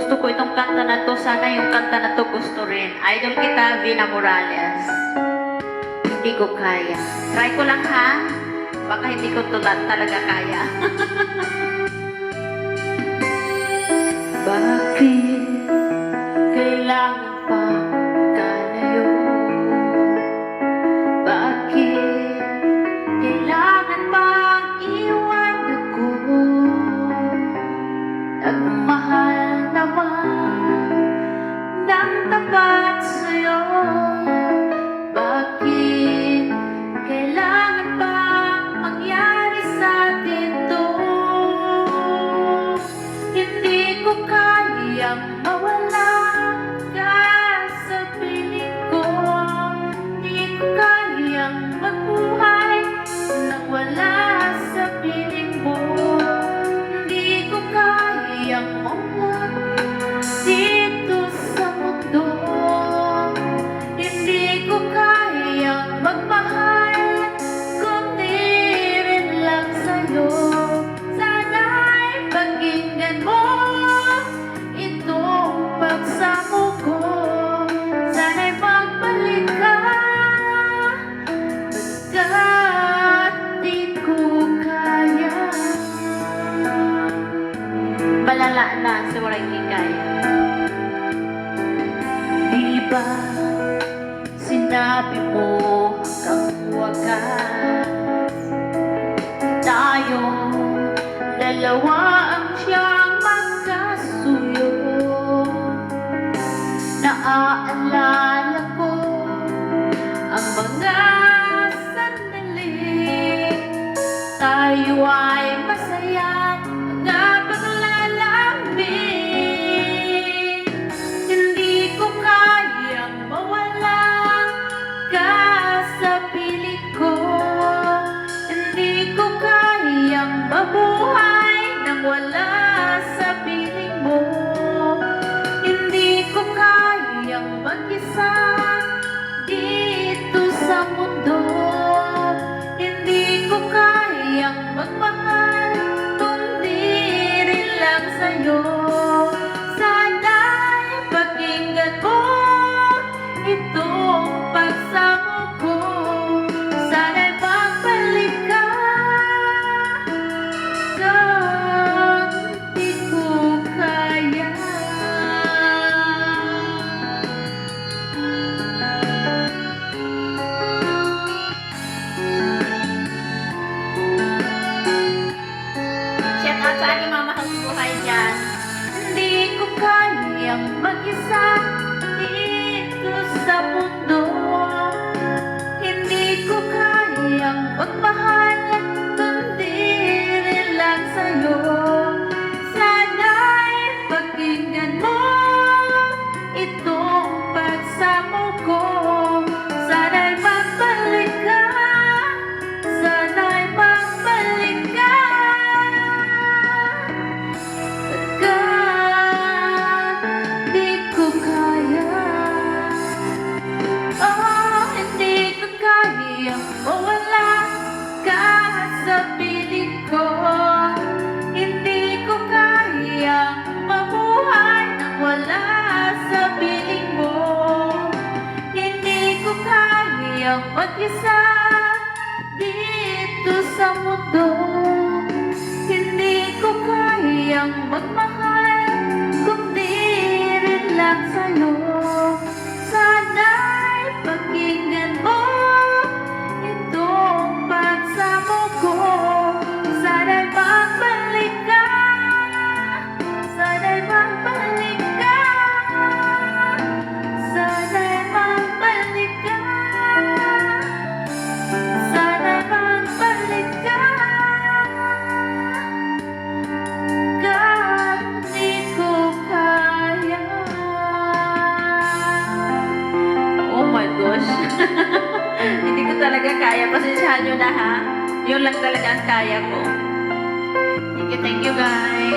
gusto ko itong kanta na to. Sana yung kanta na to gusto rin. Idol kita, Vina Morales. Hindi ko kaya. Try ko lang ha. Baka hindi ko talaga kaya. Bakit kailangan pa kalayo? Bakit kailangan bang iwan ako? Nagmahal naman ng tapat sa'yo. Bakit kailangan bang mangyari sa atin to? Hindi ko kayang mawala ka sa piling ko. Hindi ko kayang magbuhay nang wala sa piling mo. Hindi ko kayang mawala dito sa mundo. Hindi ko kayang magmahal kundi rin lang sa'yo. Sana'y pakinggan mo itong pagsamo ko. Sana'y magbalik ka, pagkat di ko kaya. Malala na sa walang hikaya. Di ba sinabi mo hanggang wakas tayong dalawa ang siyang magkasuyo? Naaalala ko ang mga sandali tayo ay masaya, mga paglalambing. Hindi ko kayang mawala ka sa piling ko. Hindi ko kayang mabuhay nang wala sa piling mo. Hindi ko kayang mag-isa dito sa mundo. Hindi ko kayang magmahal kundi rin lang sa'yo. Sana'y pakinggan mo itong pagsamo ko. Sana'y magbalik ka, hanggang di ko kaya. Shout out sa aking mga mahal buhay dyan. Hindi ko kayang mag-isa dito sa mundo. Hindi ko kayang magmahal kundi rin lang sa'yo. Sana'y pakinggan mo itong pagsamo ko. Sana'y magbalik ka, sana'y magbalik ka, pagkat di ko kaya. Oh, hindi ko kayang mawala ka sa piling ko. Hindi ko kayang mabuhay nang wala sa piling mo. Hindi ko kayang mag-isa dito sa mundo. Hindi ko kayang magmahal kundi rin lang sa'yo. Sana'y pakinggan mo itong pagsamo ko. Sana'y magbalik ka, sana'y magbalik ka, sana'y magbalik ka, sana'y magbalik ka, kahit di ko kaya. Oh my gosh. Hindi ko talaga kaya. Pasensyahan nyo na ha. Yun lang talaga ang kaya ko. Thank you guys.